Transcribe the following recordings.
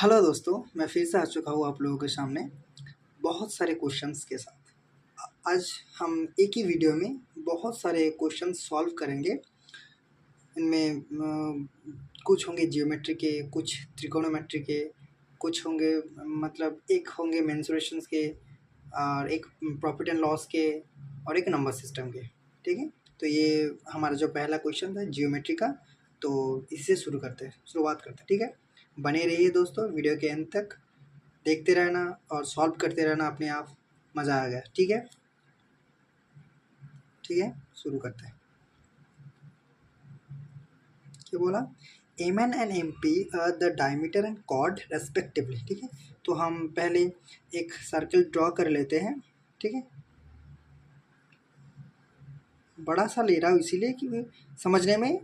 Hello दोस्तों, मैं फिर से आ चुका हूँ आप लोगों के सामने बहुत सारे क्वेश्चंस के साथ। आज हम एक ही वीडियो में बहुत सारे क्वेश्चंस सॉल्व करेंगे। इनमें कुछ होंगे जियोमेट्री के, कुछ त्रिकोणोमेट्री के, कुछ होंगे मतलब एक होंगे मेंसुरेशंस के, और एक प्रॉफिट एंड लॉस के, और एक नंबर सिस्टम के। ठीक है, तो ये हमारा जो पहला क्वेश्चन था जियोमेट्री का, तो इससे शुरुआत करते हैं। ठीक है, बने रहिए दोस्तों वीडियो के अंत तक, देखते रहना और सॉल्व करते रहना अपने आप। मज़ा आ गया। ठीक है, शुरू करते हैं। क्या बोला? M N and M P are the diameter and chord respectively. ठीक है, तो हम पहले एक सर्कल ड्रॉ कर लेते हैं। ठीक है, बड़ा सा ले रहा हूँ इसीलिए कि समझने में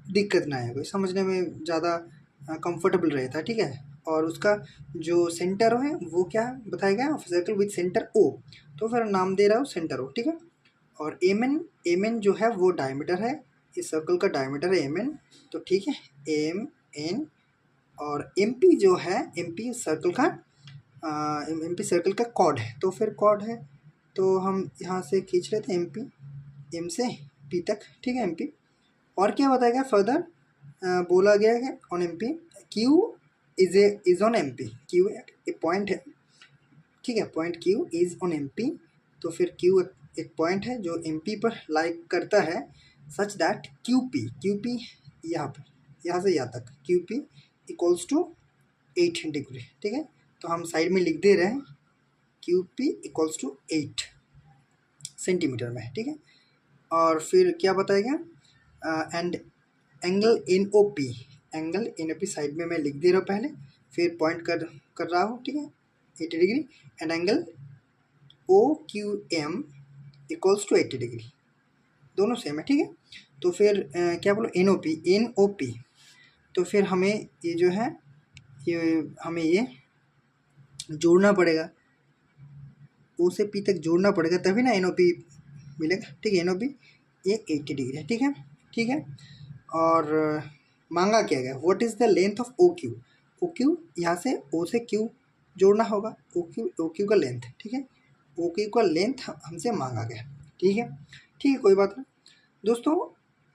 दिक्कत ना आए, कोई समझने में ज़्यादा कंफर्टेबल रहता है। ठीक है, और उसका जो सेंटर है वो क्या बताया गया? सर्कल विद सेंटर ओ, तो फिर नाम दे रहा हूँ सेंटर ओ। ठीक है, और एम एन जो है वो डायमीटर है, इस सर्कल का डायमीटर है एम एन। तो ठीक है, एम एन। और एम पी जो है, एम पी सर्कल का एम पी सर्कल का कॉर्ड है, तो फिर कॉर्ड है तो हम यहाँ से खींच रहे थे एम पी, एम से पी तक। ठीक है, एम पी। और क्या बताया गया फर्दर? बोला गया है on M P Q is on M P. Q एक पॉइंट है। ठीक है, point Q is on M P. तो फिर क्यू एक पॉइंट है जो एम पी पर लाइक करता है, सच दैट क्यू पी यहाँ पर, यहाँ से यहाँ तक Q P equals to 8 degree. ठीक है, तो हम साइड में लिख दे रहे हैं Q P equals to 8 centimetre में। ठीक है, और फिर क्या बताया गया? And angle N O P, angle N O P side में मैं लिख दे रहा हूँ पहले, फिर पॉइंट कर रहा हूँ। ठीक है, 80 degree. And angle O Q M equals to 80 degree, दोनों सेम है। ठीक है, तो फिर क्या बोलो? N O P. तो फिर हमें ये जो है, ये हमें ये जोड़ना पड़ेगा, ओ से पी तक जोड़ना पड़ेगा, तभी ना एन ओ पी मिलेगा। ठीक है, एन ओ पी ये 80 डिग्री है। ठीक है, ठीक है। और मांगा क्या गया? What is the length of O Q? O Q यहाँ से ओ से क्यू जोड़ना होगा, ओ क्यू का लेंथ। ठीक है, ओ क्यू का लेंथ हमसे मांगा गया। ठीक है, ठीक है, कोई बात नहीं दोस्तों।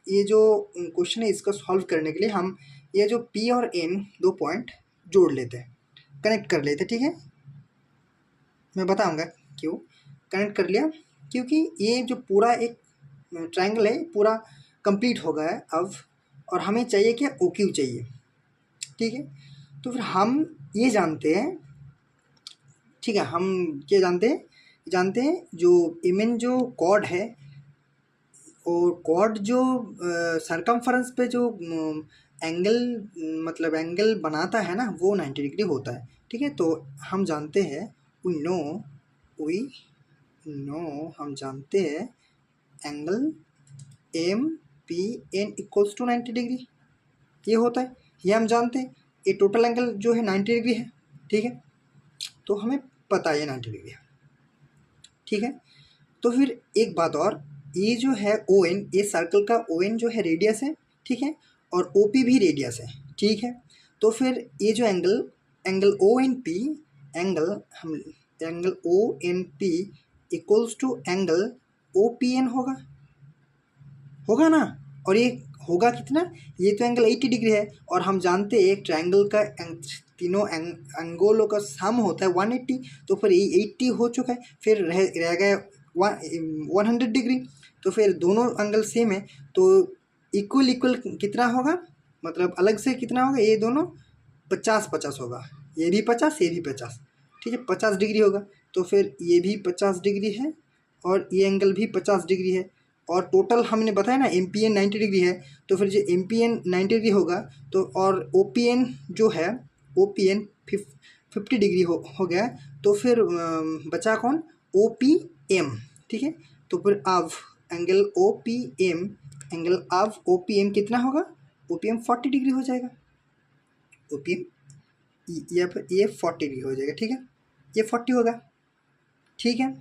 ये जो क्वेश्चन है इसको सॉल्व करने के लिए हम ये जो पी और एन दो पॉइंट जोड़ लेते हैं, कनेक्ट कर लेते हैं। ठीक है, मैं बताऊंगा क्यों कनेक्ट कर लिया, क्योंकि ये जो पूरा एक ट्रायंगल है पूरा कंप्लीट हो गया है अब, और हमें चाहिए क्या? ओ क्यू चाहिए। ठीक है, तो फिर हम ये जानते हैं। ठीक है, हम क्या जानते हैं जो एम एन जो कॉर्ड है, और कॉर्ड जो सरकमफरेंस पे जो एंगल मतलब एंगल बनाता है ना, वो 90 डिग्री होता है। ठीक है, तो हम जानते हैं, वी नो हम जानते हैं angle M P N equals to 90 degree, ये होता है, ये हम जानते हैं। ये टोटल एंगल जो है 90 डिग्री है। ठीक है, तो हमें पता है 90 डिग्री है। ठीक है, तो फिर एक बात और, ये जो है ओ एन, ये सर्कल का ओ एन जो है रेडियस है। ठीक है, और ओ पी भी रेडियस है। ठीक है, तो फिर ये जो angle O N P, angle O N P equals to angle O P N होगा ना। और ये होगा कितना? ये तो एंगल 80 डिग्री है, और हम जानते हैं एक ट्रायंगल का तीनों एंगलों का सम होता है 180। तो फिर ये 80 हो चुका है, फिर रह गया 100 डिग्री। तो फिर दोनों एंगल सेम है, तो इक्वल कितना होगा? मतलब अलग से कितना होगा? ये दोनों 50-50 होगा, ये भी 50 ये भी 50। ठीक है, 50 डिग्री होगा। तो फिर ये भी 50 डिग्री है, और ये एंगल भी 50 डिग्री है, और टोटल हमने बताया ना एम पी एन 90 डिग्री है। तो फिर जो एम पी एन 90 डिग्री होगा, तो और ओ पी एन जो है, ओ पी एन 50 डिग्री हो गया। तो फिर बचा कौन? O P M. ठीक है, तो फिर अब angle O P M, angle अब ओ पी एम कितना होगा? ओ पी एम 40 डिग्री हो जाएगा। ओ पी एम ये 40 डिग्री हो जाएगा। ठीक है, ये 40 होगा। ठीक है,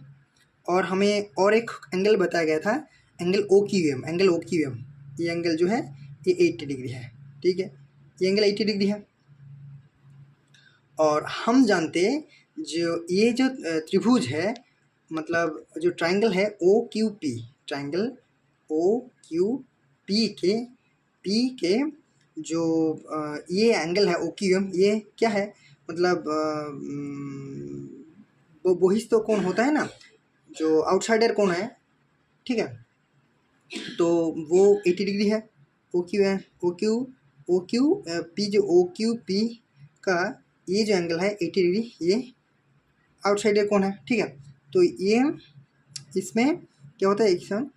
और हमें और एक एंगल बताया गया था, angle O Q M, angle O Q M, ये एंगल जो है ये 80 डिग्री है। ठीक है, ये एंगल 80 डिग्री है। और हम जानते हैं जो ये जो त्रिभुज है, मतलब जो ट्रायंगल है O Q P, triangle O Q P के जो ये एंगल है ओ क्यू एम, ये क्या है, मतलब वो बोहिस्तो कोण होता है ना, जो आउटसाइडर कोण है, ठीक है, तो वो 80 डिग्री है। ओ क्यू है, ओ क्यू पी, जो ओ क्यू पी का ये जो एंगल है 80 डिग्री, ये आउटसाइडर कोण है, ठीक है। तो ये इसमें क्या होता है, एक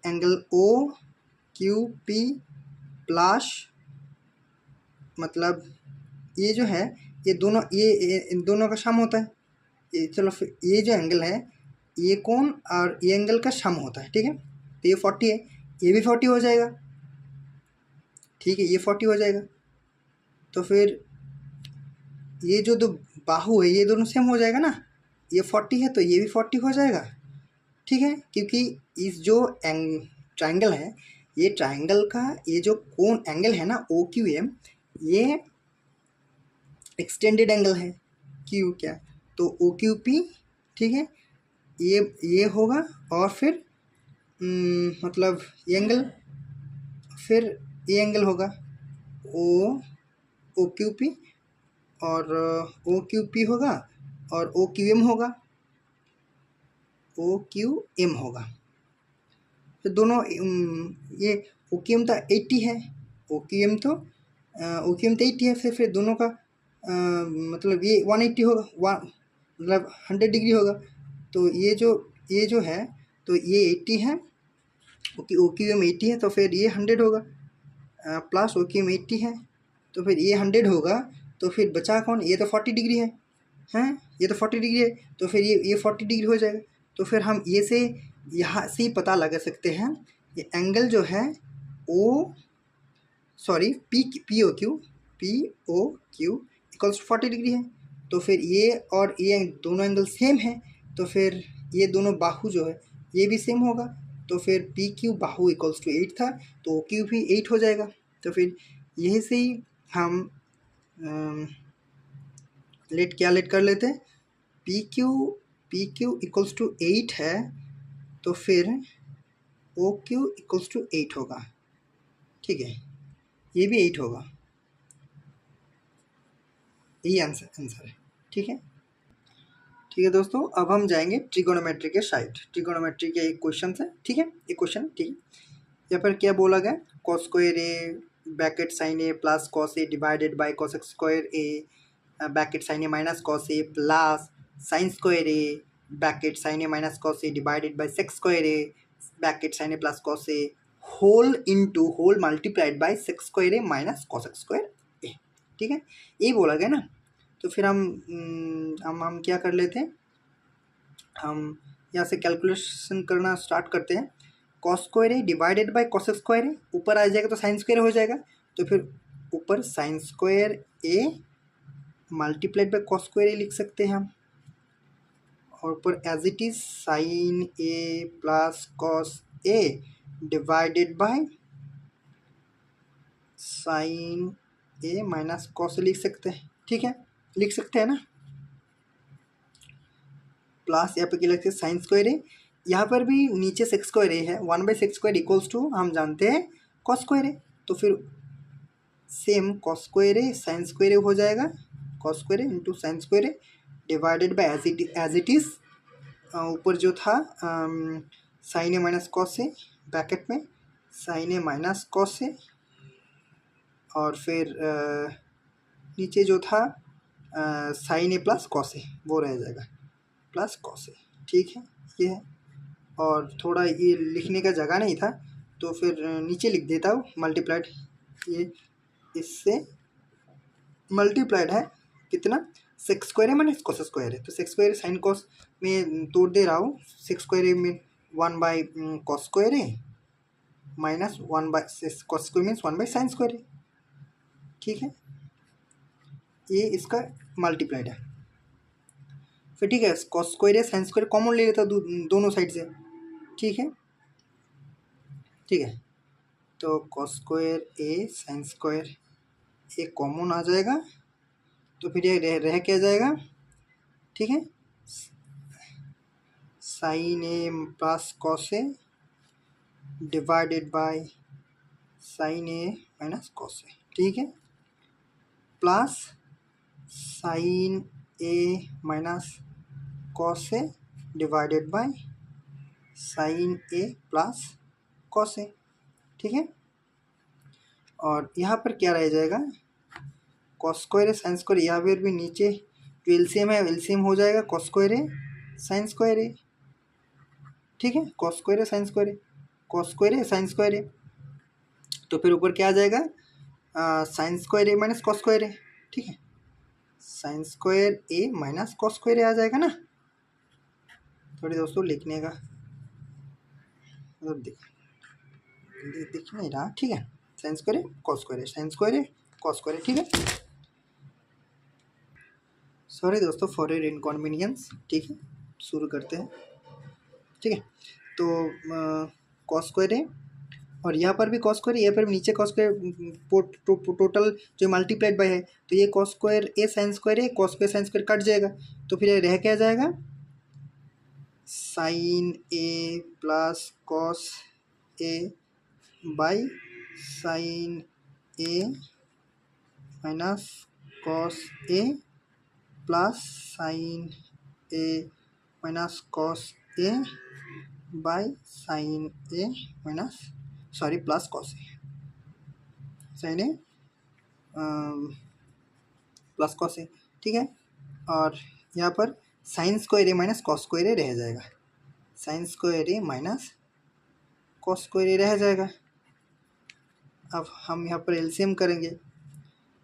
angle O Q P plus, मतलब ये जो है ये दोनों, ये इन दोनों का सम होता है। ये चलो फिर ये जो एंगल है ये कोण और ये एंगल का सम होता है, ठीक है। तो ये 40 है, ये भी 40 हो जाएगा, ठीक है, ये 40 हो जाएगा। तो फिर ये जो दो बाहु है ये दोनों सेम हो जाएगा ना, ये 40 है तो ये भी 40 हो जाएगा, ठीक है। क्योंकि इस जो ट्रायंगल है, ये ट्रायंगल का ये जो कोण एंगल है ना ओ क्यू एम, ये एक्सटेंडेड एंगल है, क्यू क्या, तो ओ क्यू पी, ठीक है, ये होगा। और फिर मतलब ये एंगल, फिर ये एंगल होगा ओ ओ क्यू पी, और ओ क्यू पी होगा, और ओ क्यू एम होगा, ओ क्यू एम होगा। तो दोनों ये ओ क्यू एम तो 80 है, ओ क्यू एम तो 80 है, फिर दोनों का मतलब ये 180 होगा, मतलब 100 डिग्री होगा। तो ये जो है, तो ये 80 है, ओ क्यू एम 80 है, तो फिर ये 100 होगा, प्लस ओ क्यू एम 80 है, तो फिर ये 100 होगा। तो फिर बचा कौन, ये तो 40 डिग्री है, हैं, ये तो 40 डिग्री है, तो फिर ये 40 डिग्री हो जाएगा। तो फिर हम ये से यहाँ से ही पता लगा सकते हैं, ये एंगल जो है oh sorry P O Q equals to 40 degree है। तो फिर ये और ये दोनों एंगल सेम है, तो फिर ये दोनों बाहु जो है ये भी सेम होगा। तो फिर P Q Bahu equals to 8 था, तो ओ क्यू भी 8 हो जाएगा। तो फिर यही से ही हम लेट कर लेते हैं, पी क्यू इक्वल्स टू 8 है, तो फिर ओ क्यू इक्वल्स टू 8 होगा, ठीक है, ये भी 8 होगा, यही आंसर है, ठीक है। ठीक है दोस्तों, अब हम जाएंगे ट्रिगोनोमेट्री के साइड, ट्रिगोनोमेट्री के एक क्वेश्चन है, ठीक है, एक क्वेश्चन, ठीक है। यहाँ पर क्या बोला गया, cos square A bracket sine A plus cos A divided by cos square A bracket sine A minus cos A plus sine square A bracket sine A minus cos A divided by sec square A bracket sine A plus cos A whole into whole multiplied by sec square A minus cos square A, ठीक है, ये बोला गया ना। तो फिर हम क्या कर लेते हैं, हम यहाँ से कैलकुलेशन करना स्टार्ट करते हैं। Cos square A divided by cos square A, ऊपर आ जाएगा तो साइन स्क्वायर हो जाएगा, तो फिर ऊपर sine square A multiplied by cos square A लिख सकते हैं हम, और ऊपर as it is sine A plus cos A divided by sine A minus cos A लिख सकते हैं, ठीक है, लिख सकते हैं ना। प्लस यहाँ पे क्या लिखते हैं साइन स्क्वायर ए, यहाँ पर भी नीचे सेक्स स्क्वायर ए है, 1/सेक्स स्क्वायर इक्वल्स टू हम जानते हैं कॉस स्क्वायर ए, तो फिर same cos square A sine square A हो जाएगा, cos square A into sine square A divided by as it is, ऊपर जो था sine A minus cos A bracket में sine A minus cos A, और फिर नीचे जो था sine A plus cos A वो रह जाएगा, प्लस कॉस ए, ठीक है, ये है। और थोड़ा ये लिखने का जगह नहीं था, तो फिर नीचे लिख देता हूँ मल्टीप्लाइड, ये इससे मल्टीप्लाइड है कितना, सेक्स स्क्वायर है माइनस कॉस स्क्वायर है, तो सेक्स स्क्वायर साइन कॉस में तोड़ दे रहा हूँ, सेक्स स्क्वायर में 1/कॉस स्क्वायर है माइनस 1/कॉस स्क्वायर मीन्स 1/साइन स्क्वायर है, ठीक है, ये इसका मल्टीप्लाइड है। फिर ठीक है, कॉस स्क्वायर है साइन स्क्वायर कॉमन ले लेता दोनों साइड से, ठीक है, ठीक है, तो cos square A sine square A common आ जाएगा, तो फिर ये रह क्या जाएगा, ठीक है, sine A plus cos A divided by sine A minus cos A, ठीक है, plus sine A minus cos A divided by sine A plus cos A, ठीक है। और यहाँ पर क्या रह जाएगा, कॉस स्क्वायर है साइन स्क्वायर, यहाँ पर भी नीचे जो एलसीएम है एलसीएम हो जाएगा कॉस स्क्वायर है साइन स्क्वायर है, ठीक है, कॉस स्क्वायर है साइन स्क्वायर है, कॉस स्क्वायर है साइन स्क्वायर है। तो फिर ऊपर क्या आ जाएगा, sign square A minus cos square है, ठीक है, sine square A minus cos square ए आ जाएगा ना। थोड़ी दोस्तों लिखने का मतलब दिख नहीं रहा, ठीक है, साइन स्क्वायर है कॉस स्क्वायर है, साइन स्क्वायर है कॉस स्क्वायर है, ठीक है। सॉरी दोस्तों फॉर योर इनकन्वीनियंस, ठीक है, शुरू करते हैं, ठीक है। तो कॉस स्क्वायर है और यहाँ पर भी कॉस स्क्वायर, यहाँ पर भी नीचे कॉस स्क्वायर टोटल जो मल्टीप्लाइड बाय है, तो ये cos square A sine square है, cos square sine square cut जाएगा, तो फिर रह क्या जाएगा, sine A plus cos A by sine A minus cos A plus sine A minus cos A by sine A minus sorry plus cos A, sine A plus cos A, ठीक है। और यहाँ पर sine square A minus cos square A रह जाएगा, sign square A minus cos square A रह जाएगा। अब हम यहाँ पर एलसीएम करेंगे,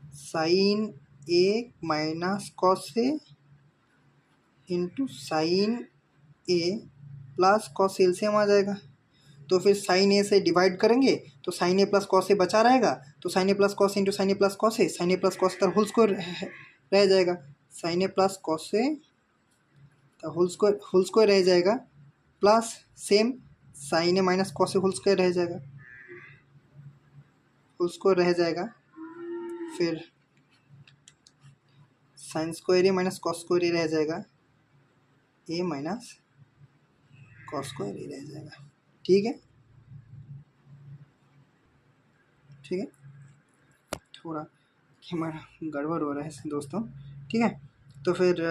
sign A minus cos A into sign A plus cos LCM आ जाएगा। तो फिर साइन ए से डिवाइड करेंगे तो साइन ए प्लस कॉस ए बचा रहेगा, तो sine A plus cos into sine A plus cos A, sine A plus cos whole square रह जाएगा, sine A plus cos A whole square रह जाएगा, plus same sign A minus cos A whole square रह जाएगा, whole square रह जाएगा, फिर sign square A minus cos square A रह जाएगा, ए माइनस कॉस स्क्वायर ए रह जाएगा, ठीक है, ठीक है। थोड़ा हमारा गड़बड़ हो रहा है दोस्तों, ठीक है। तो फिर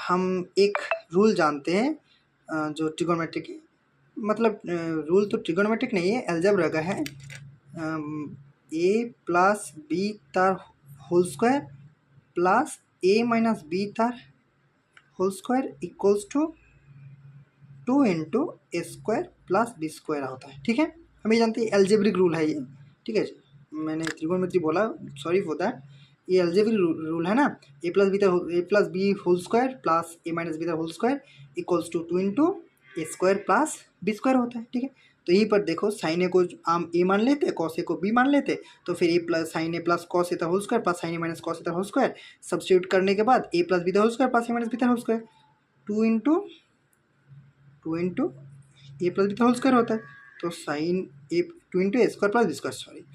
हम एक रूल जानते हैं जो ट्रिगोनोमेट्रिक, मतलब रूल तो ट्रिगोनोमेट्रिक नहीं है, अलजेब्रा का है, ए प्लस बी तार whole square plus A minus B तार whole square equals to 2 into A square plus B square होता है, ठीक है। हम ये जानते हैं एल्जेब्रिक रूल है ये, ठीक है, मैंने त्रिकोणमिति बोला, सॉरी फॉर दैट, ये एल्जेब्रिक रूल है ना, A plus B whole square plus A minus B whole square equals to 2 into A square plus B square होता है, ठीक है। तो यहीं पर देखो साइन ए को हम ए मान लेते, कॉस ए को बी मान लेते, तो फिर A plus sine A plus cos A whole square plus sine A minus cos A whole square substitute करने के बाद A plus B whole square plus A minus B whole square 2 into A plus B whole square होता है, तो sine A 2 into A square plus B square, sorry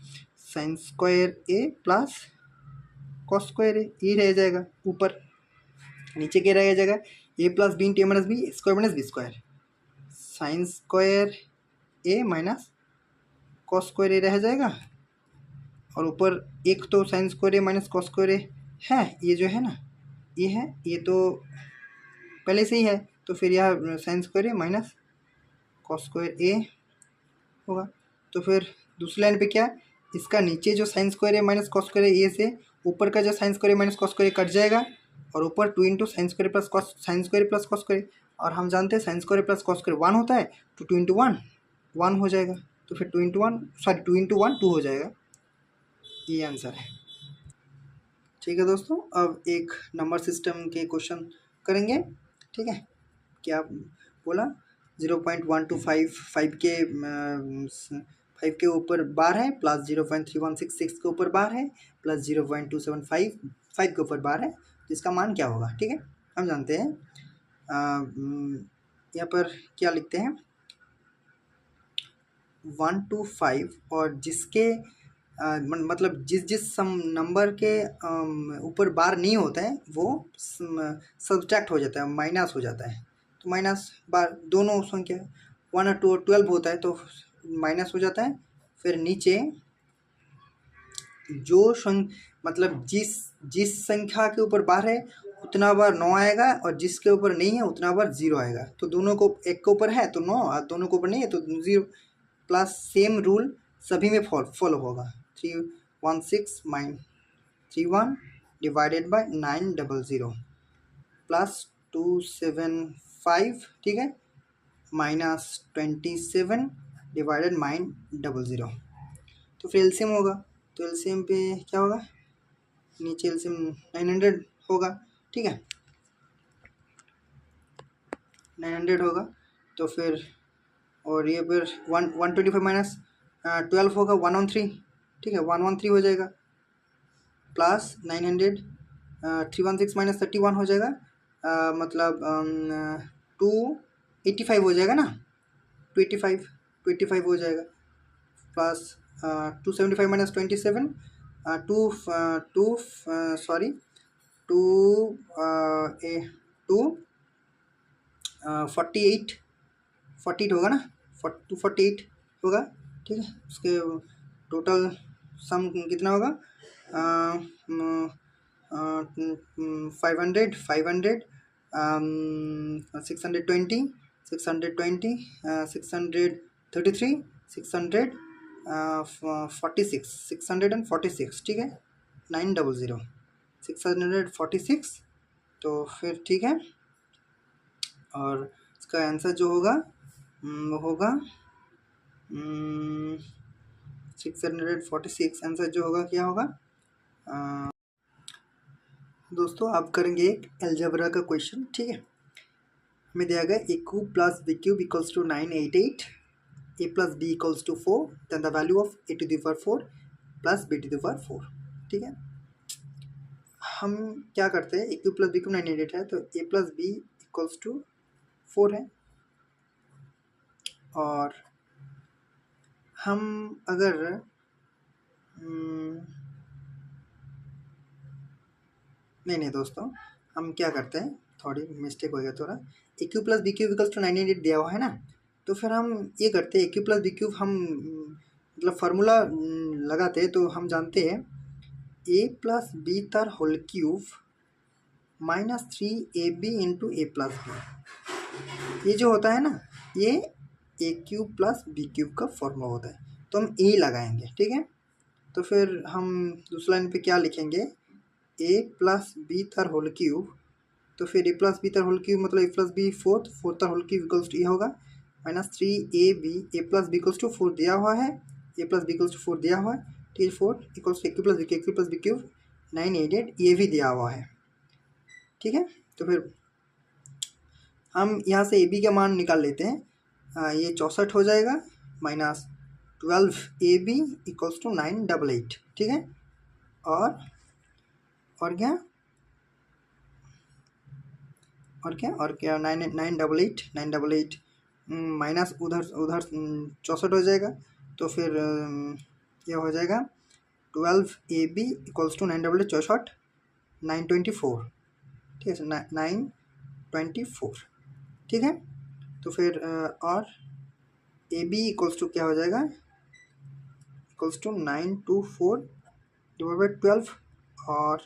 sine square A plus cos square A रह जाएगा, ऊपर नीचे क्या रह जाएगा, ए plus B into A minus B square minus B square, sine square A minus cos square A रह जाएगा, और ऊपर एक तो sine square A minus cos square A है, ये जो है ना ये है, ये तो पहले से ही है, तो फिर यह sign square A minus cos square ए होगा। तो फिर दूसरी लाइन पे क्या, इसका नीचे जो sign square A minus cos square ए से ऊपर का जो sign square A minus cos square cut जाएगा, और ऊपर 2 into sine square plus cos sine square plus cos square, और हम जानते हैं sine square plus cos square 1 होता है, तो 2 इंटू 1 हो जाएगा, तो फिर 2 इंटू 1 सॉरी 2 इंटू 1 2 हो जाएगा, ये आंसर है, ठीक है दोस्तों। अब एक नंबर सिस्टम के क्वेश्चन करेंगे, ठीक है। क्या बोला, 0.125 5 के ऊपर बार है, प्लस 0.3166 के ऊपर बार है, प्लस 0.275 5 के ऊपर बार है, तो इसका मान क्या होगा, ठीक है। हम जानते हैं यहाँ पर क्या लिखते हैं 1 to 5, और जिसके मतलब जिस जिस सम नंबर के ऊपर बार नहीं होता है वो सब्ट्रैक्ट हो जाता है, माइनस हो जाता है। तो माइनस बार दोनों संख्या 1 और 2 और 12 होता है तो माइनस हो जाता है। फिर नीचे जो मतलब जिस जिस संख्या के ऊपर बार है उतना बार 9 आएगा, और जिसके ऊपर नहीं है उतना बार 0 आएगा। तो दोनों को, एक के ऊपर है तो 9 और दोनों के ऊपर नहीं है तो 0, प्लस सेम रूल सभी में फॉलो होगा। 316 31 डिवाइडेड बाय 900 प्लस 275, ठीक है, माइनस 27 डिवाइडेड 900। तो फिर एलसीएम होगा, तो एलसीएम पे क्या होगा, नीचे एलसीएम 900 होगा, ठीक है, 900 होगा। तो फिर और ये फिर 125 माइनस 12 होगा 113, ठीक है, 113 हो जाएगा, प्लस 900 316 माइनस 31 हो जाएगा, मतलब 285 हो जाएगा ना, 285 हो जाएगा, प्लस 275 माइनस 27 टू ए 48 होगा ना, 248 होगा, ठीक है। उसके टोटल सम कितना होगा, 500 620 633 646, ठीक है, 900 646। तो फिर ठीक है, और इसका आंसर जो होगा वो होगा 646। आंसर जो होगा क्या होगा, दोस्तों आप करेंगे एक अलजेब्रा का क्वेश्चन, ठीक है। हमें दिया गया A cube plus B cube equals to 988, A plus B equals to 4, then the value of A to the power 4 plus B to the power 4, ठीक है। हम क्या करते हैं, A cube plus B cube 988 है, तो A plus B equals to 4 है, और हम अगर नहीं दोस्तों, हम क्या करते हैं, थोड़ी मिस्टेक हो गया थोड़ा, A cube plus B cube equals to 988 दिया हुआ है ना, तो फिर हम ये करते हैं, A cube plus B cube हम मतलब फार्मूला लगाते हैं, तो हम जानते हैं ए प्लस बी तार whole cube minus 3ab into A plus B, ये जो होता है ना, ये A cube plus B cube का फॉर्मूला होता है, तो हम ए लगाएंगे, ठीक है। तो फिर हम दूसरी लाइन पे क्या लिखेंगे, ए प्लस बी तार होल क्यूब, तो फिर ए प्लस बी तार होल क्यूब मतलब ए प्लस बी फोर्थ तार होल क्यूब इक्वल्स टू ये होगा minus 3ab, A plus B equals to 4 दिया हुआ है, A plus B equals to 4 दिया हुआ है, ठीक है, 4 equals to A cube plus B cube 988, ये भी दिया हुआ है, ठीक है। तो फिर हम यहाँ से ए बी का मान निकाल लेते हैं, ये 64 हो जाएगा, माइनस 12ab इक्वल्स टू 988, ठीक है, और क्या 988 माइनस उधर 64 हो जाएगा, तो फिर ये हो जाएगा 12ab इक्वल्स टू 988 64 924, ठीक है, 924, ठीक है। तो फिर और ए बी इक्वल्स टू क्या हो जाएगा, इक्वल्स टू 924 डिवाइड बाई 12, और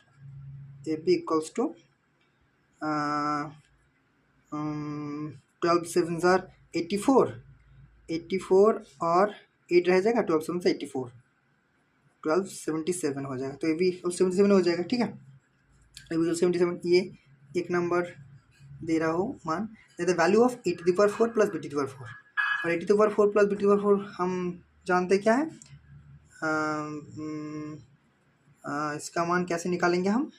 ए बी इक्वल्स टू 12 7 ज़ार 84 और 8 रह जाएगा, 12 7 से 84, 1277 हो जाएगा, तो ये भी 77 हो जाएगा, ठीक है। अभी 77 ये एक नंबर दे रहा हो मान, the value of A to the power 4 plus B to the power 4, और A to the power 4 plus B to the power 4 हम जानते क्या है, इसका मान कैसे निकालेंगे हम,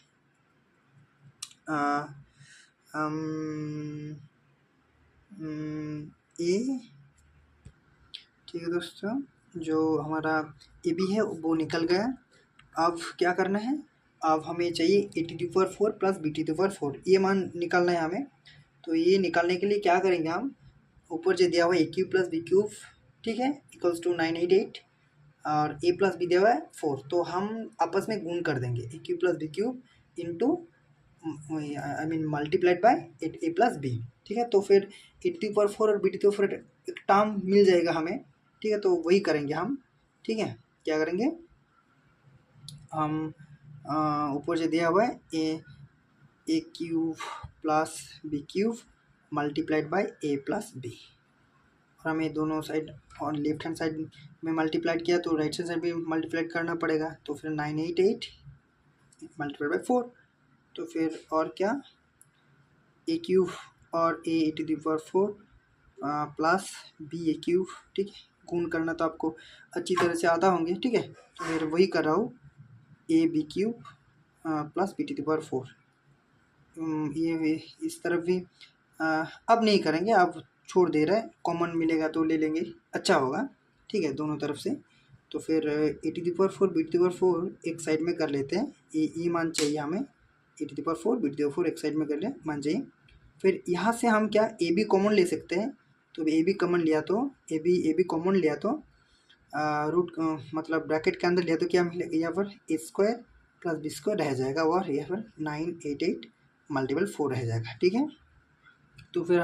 ए, ठीक है दोस्तों, जो हमारा ए बी है वो निकल गया। अब क्या करना है, अब हमें चाहिए A to the power 4 plus B to the power 4, ये मान निकालना है हमें। तो ये निकालने के लिए क्या करेंगे हम, ऊपर जो दिया हुआ ए क्यूब प्लस बी क्यूब, ठीक है, इक्वल्स टू 988, और ए प्लस बी दिया हुआ है 4, तो हम आपस में गुण कर देंगे A cube plus B cube into I mean multiplied by A plus B, ठीक है। तो फिर ए टू दी पावर 4 और बी टू दी पावर 4 एक टर्म मिल जाएगा हमें, ठीक है। तो वही करेंगे हम, ठीक है। क्या करेंगे हम, ऊपर जो दिया हुआ है A cube plus B cube multiplied by A plus B, और हमें दोनों साइड और लेफ्ट हैंड साइड में मल्टीप्लाइड किया तो राइट हैंड साइड भी मल्टीप्लाइड करना पड़ेगा, तो फिर 988 मल्टीप्लाइड बाय 4, तो फिर और क्या ए क्यूब और A to the power 4 plus B A cube, ठीक है। गुण करना तो आपको अच्छी तरह से आता होंगे, ठीक है। तो फिर वही कर रहा हूँ A B cube plus B to the power 4, ये इस तरफ भी अब नहीं करेंगे, अब छोड़ दे रहा है, कॉमन मिलेगा तो ले लेंगे, अच्छा होगा, ठीक है, दोनों तरफ से। तो फिर A to the power 4 B to the power 4 एक साइड में कर लेते हैं, ये मान चाहिए हमें, A to the power 4 B to the power 4 एक साइड में कर ले मान चाहिए। फिर यहाँ से हम क्या ए बी कॉमन ले सकते हैं, तो ए बी कॉमन लिया तो ए बी कॉमन लिया तो रूट मतलब ब्रैकेट के अंदर लिया तो क्या मिलेगा, यहाँ पर ए स्क्वायर प्लस बी स्क्वायर रह जाएगा, और यहाँ पर 988 मल्टीपल 4 रह जाएगा, ठीक है। तो फिर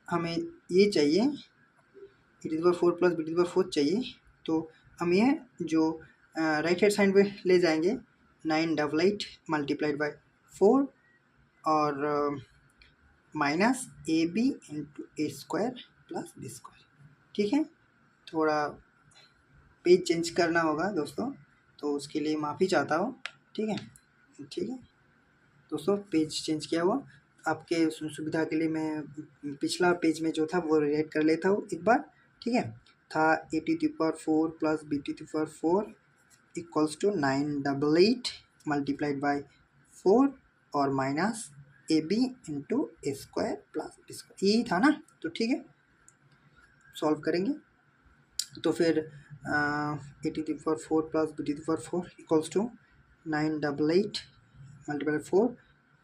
हमें ये चाहिए A to the power 4 plus B to the power 4 चाहिए, तो हम ये जो राइट हैंड साइड पे ले जाएंगे 988 मल्टीप्लाइड बाय 4 और minus A B into A square plus B square, ठीक है। थोड़ा पेज चेंज करना होगा दोस्तों, तो उसके लिए माफ़ी चाहता हूँ, ठीक है, ठीक है दोस्तों। पेज चेंज किया हुआ आपके सुविधा के लिए, मैं पिछला पेज में जो था वो रीराइट कर लेता हूँ एक बार, ठीक है। था A to the power 4 plus B to the power 4 equals to 988 multiplied by 4 और minus A B into A square plus B square, यही था ना, तो ठीक है, सॉल्व करेंगे। तो फिर A to the power 4 plus B to the power 4 equals to 988 multiply 4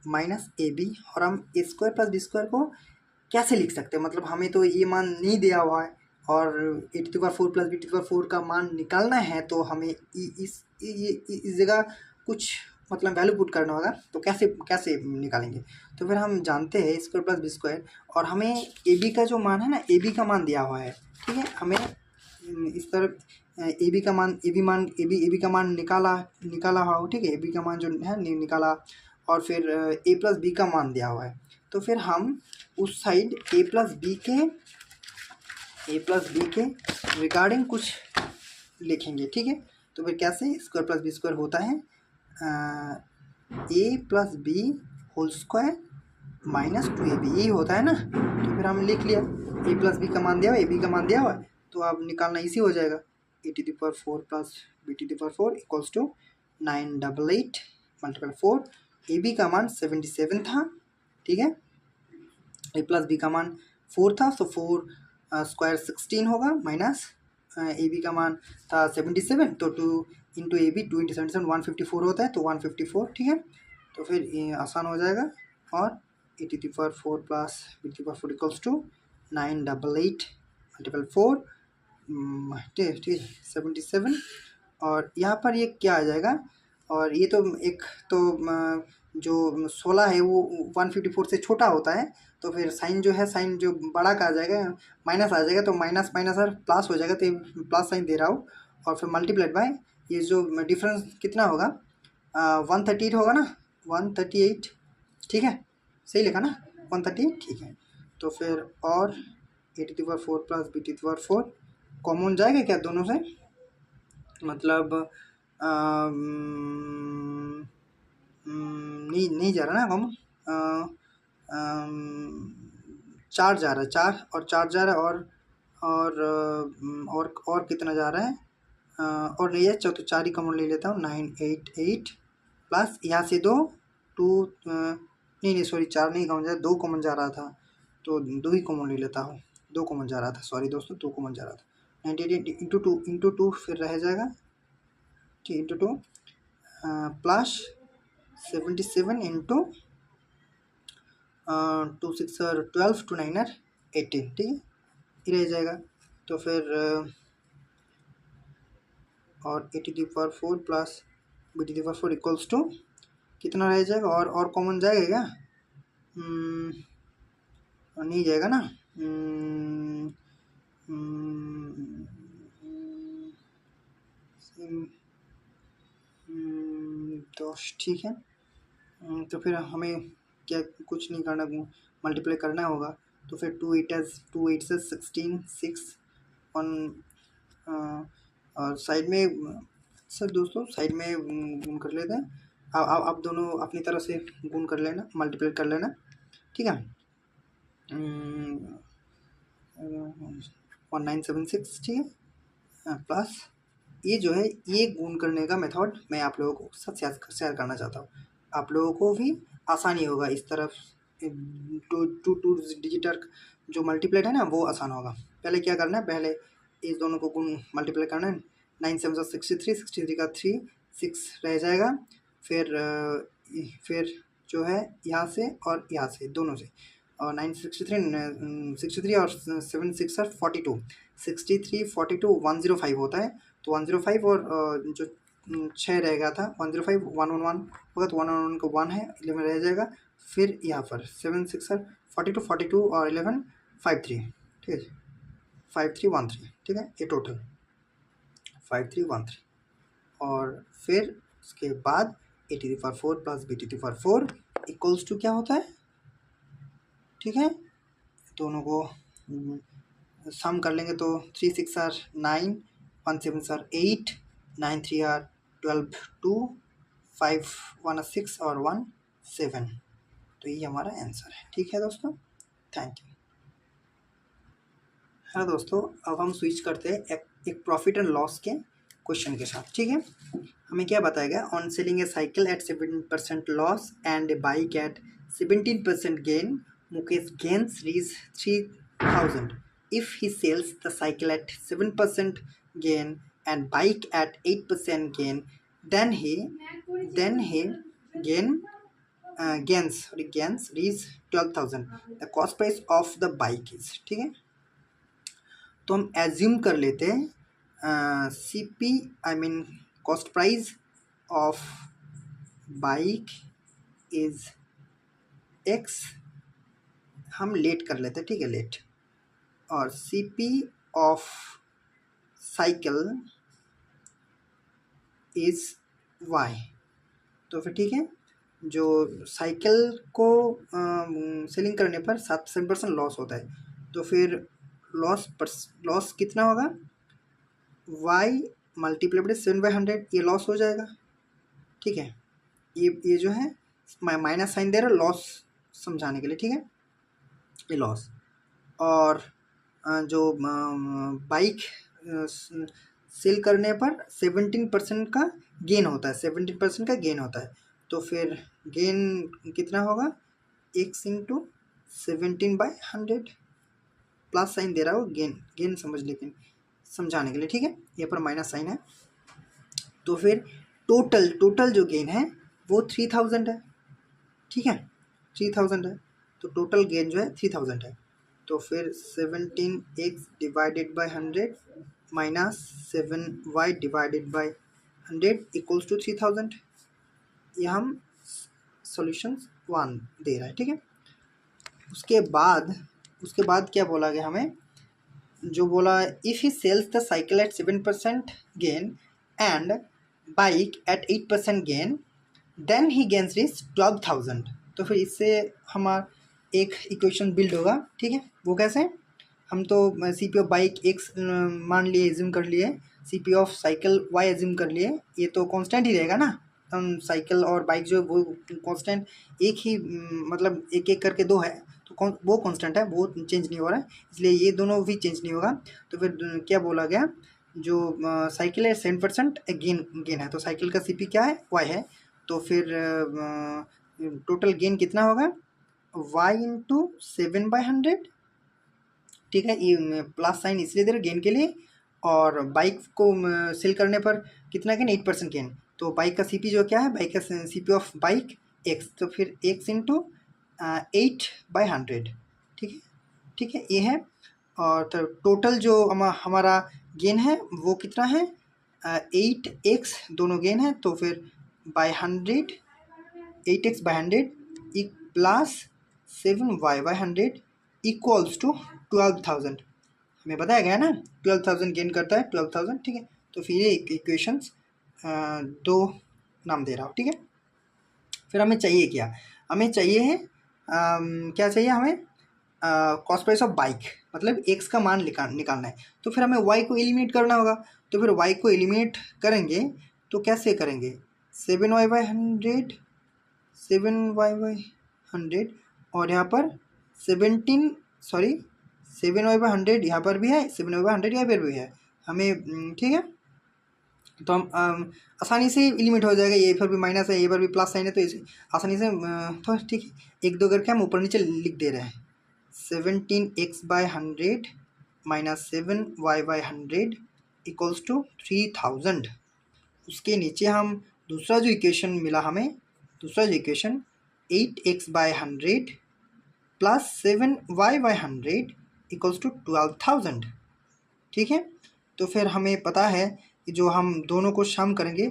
minus A B, और हम A square plus B square को कैसे लिख सकते हैं, मतलब हमें तो ये मान नहीं दिया हुआ है और A to the power 4 plus B to the power 4 का मान निकालना है, तो हमें इस जगह कुछ मतलब वैल्यू पुट करना होगा, तो कैसे कैसे निकालेंगे। तो फिर हम जानते हैं स्क्वायर प्लस बी स्क्वायर, और हमें ए बी का जो मान है ना, ए बी का मान दिया हुआ है, ठीक है। हमें इस तरफ ए बी का मान ए बी का मान निकाला हो, ठीक है, ए बी का मान जो है निकाला, और फिर ए प्लस बी का मान दिया हुआ है, तो फिर हम उस साइड ए प्लस बी के रिगार्डिंग कुछ लिखेंगे, ठीक है। तो फिर कैसे स्क्वायर प्लस बी स्क्वायर होता है A plus B whole square minus 2ab, यही होता है ना। तो फिर हम लिख लिया ए प्लस बी का मान दिया हुआ, ए बी का मान दिया हुआ, तो अब निकालना इसी हो जाएगा, A to the power 4 plus B to the power 4 equals to 988 multiple 4, A B का मान 77 था, ठीक है, ए प्लस बी का मान 4 था, तो 4 स्क्वायर 16 होगा, माइनस ए बी का मान था 77, तो 2 इंटू ए बी 2 इंटू 77 154 होता है, तो 154, ठीक है। तो फिर ये आसान हो जाएगा, और A to the power 4 plus B to the power 4 equals to 988 multiple 4 ठीक है 77, और यहाँ पर ये क्या आ जाएगा, और ये तो एक तो जो 16 है वो 154 से छोटा होता है, तो फिर साइन जो है, साइन जो बड़ा का आ जाएगा माइनस आ जाएगा, तो माइनस माइनस और प्लस हो जाएगा, तो प्लस साइन दे रहा हूँ, और फिर मल्टीप्लाइड बाय ये जो डिफरेंस कितना होगा 138 होगा ना, 138, ठीक है, सही लिखा ना 138, ठीक है। तो फिर और A to the power 4 plus B to the power 4 common जाएगा क्या दोनों से, मतलब नहीं जा रहा ना कॉमन, 4 जा रहा है, 4 और 4 जा रहा है, और कितना जा रहा है, और नहीं है, तो 4 ही कॉमन ले लेता हूँ, 988 प्लस यहाँ से 2 2 नहीं सॉरी 4 नहीं कॉमन जा रहा, 2 कॉमन जा रहा था, तो 2 ही कॉमन ले लेता हूँ, 2 कॉमन जा रहा था, सॉरी दोस्तों 2 कॉमन जा रहा था, 98 इंटू टू फिर रह जाएगा, ठीक, इंटू 2 प्लस 77 इंटू 2 6 12 2 9 18, ठीक है, ये रह जाएगा। तो फिर और a⁴ plus b⁴ equals to कितना रह जाएगा, और कॉमन जाएगा क्या? नहीं जाएगा ना। तो ठीक है, तो फिर हमें क्या कुछ नहीं करना, मल्टीप्लाई करना होगा। तो फिर 2 8 से 16 6 1 और साइड में सर दोस्तों साइड में गुण कर लेते हैं। आप दोनों अपनी तरह से गुण कर लेना, मल्टीप्लाई कर लेना, ठीक है। 1976, ठीक है, प्लस ये जो है ये गुण करने का मेथड मैं आप लोगों को साथ शेयर करना चाहता हूँ, आप लोगों को भी आसानी होगा इस तरफ। टू डिजिटर जो मल्टीप्लाइड है ना वो आसान होगा। पहले क्या करना है, पहले इस दोनों को गुण मल्टीप्लाई करना है। 9 7 63, 63 का 3 6 रह जाएगा। फिर जो है यहाँ से और यहाँ से दोनों से, और 63 और 7 6 42, 63 42 105 होता है। तो 105 और जो 6 रह गया था 105 111 होगा, तो 111 का 1 है, 11 रह जाएगा। फिर यहाँ पर 7 6 42 और 11 53, ठीक है, 5313, ठीक है, ये टोटल 5313। और फिर उसके बाद a⁴ plus b⁴ equals to क्या होता है, ठीक है। दोनों को सम कर लेंगे तो 3 6 9, 1 7 8, 9 3 12 2, 5 1 6 और 1 7। तो ये हमारा आंसर है, ठीक है दोस्तों, थैंक यू। हाँ दोस्तों, अब हम स्विच करते हैं एक प्रॉफिट एंड लॉस के क्वेश्चन के साथ, ठीक है। हमें क्या बताया गया, on selling a cycle at 7% loss and a bike at 17% gain, Mukesh gains rupees 3000 if he sells the cycle at 7% gain and bike at 8% gain, then he gains reach 12,000. The cost price of the bike is, ठीक है। तो हम assume कर लेते हैं CP I mean cost price of bike is X, हम late कर लेते हैं, ठीक है, लेट। और CP of cycle is Y। तो फिर ठीक है, जो साइकिल को सेलिंग करने पर 7% लॉस होता है, तो फिर लॉस कितना होगा, y मल्टीप्लाई बाई 7/100, ये लॉस हो जाएगा, ठीक है। ये जो है माइनस साइन दे रहा है लॉस समझाने के लिए, ठीक है, ये लॉस। और जो बाइक सेल करने पर 17% का गेन होता है, 17% का गेन होता है। तो फिर गेन कितना होगा, x इंटू 17/100, प्लस साइन दे रहा हो गेन समझाने के लिए, ठीक है, यहाँ पर माइनस साइन है। तो फिर टोटल जो गेन है वो 3000 है, ठीक है, 3000 है। तो टोटल गेन जो है 3000 है। तो फिर 17x divided by 100 minus 7y divided by 100 equals to 3000। ये हम सॉल्यूशन 1 दे रहा है, ठीक है। उसके बाद क्या बोला गया हमें, जो बोला if he sells the cycle at 7% gain and bike at 8% gain, then he gains reach 12,000। तो फिर इससे हमारा एक इक्वेशन बिल्ड होगा, ठीक है। वो कैसे, हम तो CP ऑफ बाइक x मान लिए, एज्यूम कर लिए, CP of cycle y assume कर लिए, ये तो कांस्टेंट ही रहेगा ना। हम साइकिल और बाइक जो वो कांस्टेंट एक ही मतलब एक एक करके दो है, तो वो कांस्टेंट है, वो चेंज नहीं हो रहा है, इसलिए ये दोनों भी चेंज नहीं होगा। तो फिर क्या बोला गया, जो साइकिल है 7% गेन है, तो साइकिल का CP क्या है, y है। तो फिर टोटल गेन कितना होगा, y इंटू 7/100, ठीक है। ये प्लस साइन इसलिए दे रहे गेन के लिए, और बाइक को सेल करने पर कितना गेन, 8% गेन। तो बाइक का CP जो क्या है, बाइक का CP ऑफ बाइक x, तो फिर x इंटू 8/100, ठीक है, ये है। और तो टोटल जो हमारा गेन है वो कितना है, 8x दोनों गेन है, तो फिर by 100 8x by 100 plus 7y/100 equals to 12,000। हमें बताया गया ना 12,000 गेन करता है 12,000, ठीक है। तो फिर ये इक्वेशंस दो नाम दे रहा हूँ, ठीक है। फिर हमें चाहिए क्या, हमें चाहिए है क्या चाहिए हमें, कॉस्ट प्राइस ऑफ बाइक, मतलब एक्स का मान निकालना है। तो फिर हमें वाई को एलिमिनेट करना होगा। तो फिर वाई को एलिमिनेट करेंगे तो कैसे करेंगे, 7y/100 7y/100 और यहाँ पर 7y/100 यहाँ पर भी है, 7y/100 यहाँ पर भी है हमें, ठीक है। तो हम आसानी से एलिमिनेट हो जाएगा, ये पर भी माइनस है, ये पर भी प्लस साइन है, तो इसे आसानी से तो ठीक है, 1 2 करके हम ऊपर नीचे लिख दे रहे हैं। 17x/100 minus 7y/100 equals to 3000। उसके नीचे हम दूसरा जो इक्वेशन मिला हमें, दूसरा जो equation 8x/100 plus 7y/100 equals to 12,000, ठीक है। तो फिर हमें पता है कि जो हम दोनों को सम करेंगे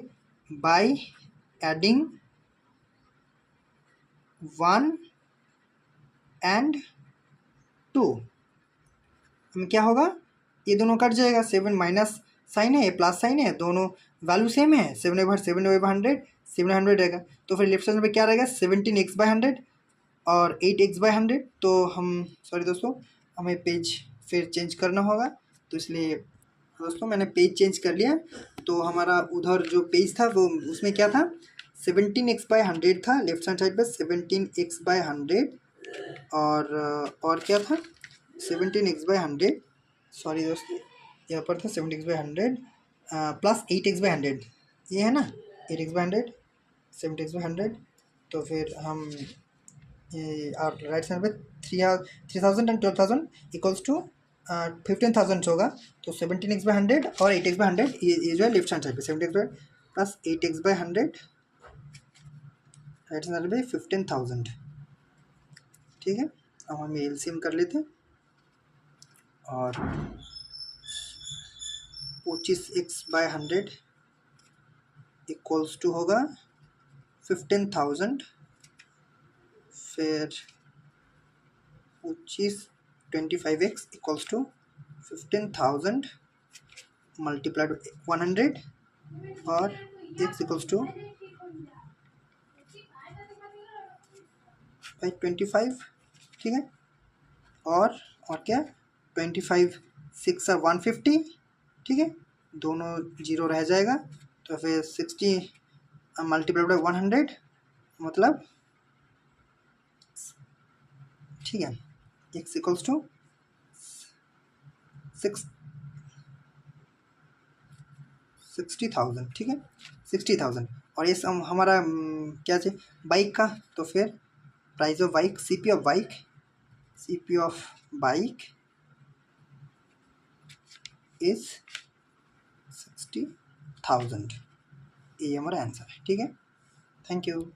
बाय एडिंग 1 एंड 2, हमें क्या होगा, ये दोनों कट जाएगा, 7 माइनस साइन है, ये प्लस साइन है, दोनों वैल्यू सेम है, 7/100 700 रहेगा। तो फिर लेफ्ट साइड में क्या रहेगा, 17x/100 और 8x/100। तो हम सॉरी दोस्तों, हमें पेज फिर चेंज करना होगा, तो इसलिए दोस्तों मैंने पेज चेंज कर लिया। तो हमारा उधर जो पेज था वो उसमें क्या था, 17x/100 था लेफ्ट हैंड साइड पर, 17x/100 और क्या था 17x/100, सॉरी दोस्तों यहाँ पर था 17x/100 प्लस 8x/100, ये है ना 8x/100 17x/100। तो फिर हम ये आप राइट साइड पे 3000 एंड 12,000 इक्वल्स टू 15,000 होगा। तो 17x/100 और 8x/100 ये जो है लेफ्ट हैंड साइड पे 17x/100 plus 8x/100 right side पे 15,000, ठीक है। अब हम एलसीएम कर लेते हैं और 25x/100 इक्वल्स टू होगा 15,000, फिर 25x इक्वल्स टू 15,000 मल्टीप्लाइड 100 और x इक्वल्स टू 25, ठीक है। और क्या 25 6 150, ठीक है, दोनों जीरो रह जाएगा। तो फिर 60 मल्टीप्लाइड बाई 100 मतलब, ठीक है, x इक्वल्स टू 60,000, ठीक है 60,000। और ये हमारा क्या चाहिए बाइक का, तो फिर price of bike, CP of bike is 60,000, ये हमारा आंसर है, ठीक है। Thank you.